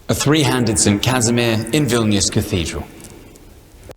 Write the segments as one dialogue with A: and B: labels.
A: A three-handed Saint Casimir in Vilnius Cathedral.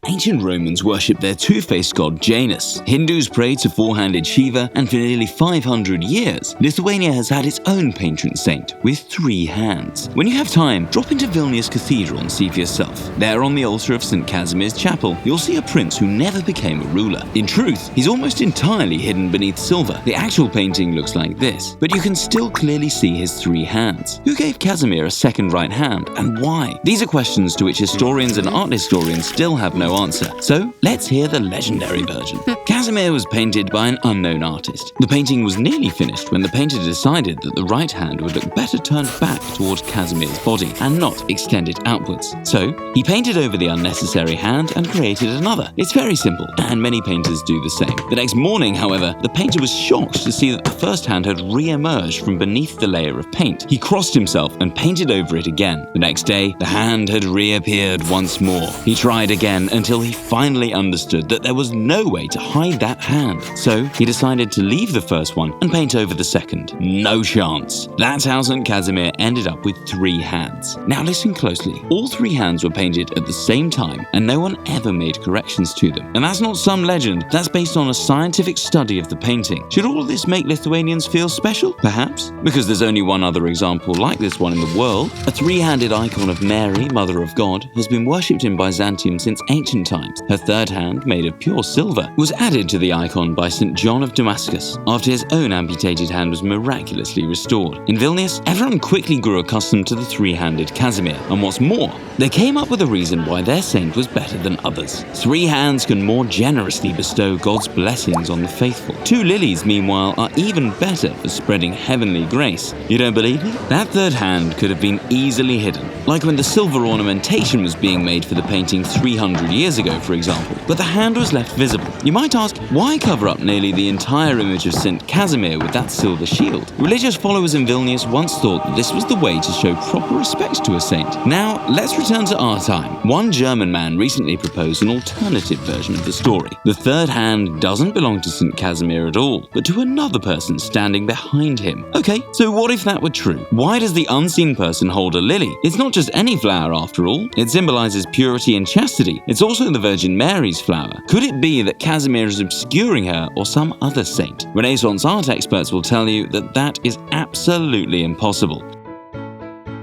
B: Ancient Romans worshipped their two-faced god Janus. Hindus prayed to four-handed Shiva, and for nearly 500 years, Lithuania has had its own patron saint with three hands. When you have time, drop into Vilnius Cathedral and see for yourself. There on the altar of Saint Casimir's chapel, you'll see a prince who never became a ruler. In truth, he's almost entirely hidden beneath silver. The actual painting looks like this, but you can still clearly see his three hands. Who gave Casimir a second right hand, and why? These are questions to which historians and art historians still have no answer. So let's hear the legendary version. Casimir was painted by an unknown artist. The painting was nearly finished when the painter decided that the right hand would look better turned back towards Casimir's body and not extended outwards. So he painted over the unnecessary hand and created another. It's very simple, and many painters do the same. The next morning, however, the painter was shocked to see that the first hand had re-emerged from beneath the layer of paint. He crossed himself and painted over it again. The next day, the hand had reappeared once more. He tried again until he finally understood that there was no way to hide that hand. So he decided to leave the first one and paint over the second. No chance. That's how Saint Casimir ended up with three hands. Now listen closely. All three hands were painted at the same time, and no one ever made corrections to them. And that's not some legend. That's based on a scientific study of the painting. Should all of this make Lithuanians feel special? Perhaps. Because there's only one other example like this one in the world. A three-handed icon of Mary, Mother of God, has been worshipped in Byzantium since ancient times. Her third hand, made of pure silver, was added to the icon by St. John of Damascus after his own amputated hand was miraculously restored. In Vilnius, everyone quickly grew accustomed to the three-handed Casimir, and what's more, they came up with a reason why their saint was better than others. Three hands can more generously bestow God's blessings on the faithful. Two lilies, meanwhile, are even better for spreading heavenly grace. You don't believe me? That third hand could have been easily hidden, like when the silver ornamentation was being made for the painting 300 years ago, for example, but the hand was left visible. You might ask, why cover up nearly the entire image of Saint Casimir with that silver shield? Religious followers in Vilnius once thought that this was the way to show proper respect to a saint. Now, let's return to our time. One German man recently proposed an alternative version of the story. The third hand doesn't belong to Saint Casimir at all, but to another person standing behind him. Okay, so what if that were true? Why does the unseen person hold a lily? It's not just any flower after all. It symbolizes purity and chastity. It's also the Virgin Mary's flower. Could it be that Casimir is obscuring her or some other saint? Renaissance art experts will tell you that that is absolutely impossible.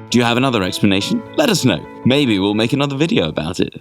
B: Do you have another explanation? Let us know. Maybe we'll make another video about it.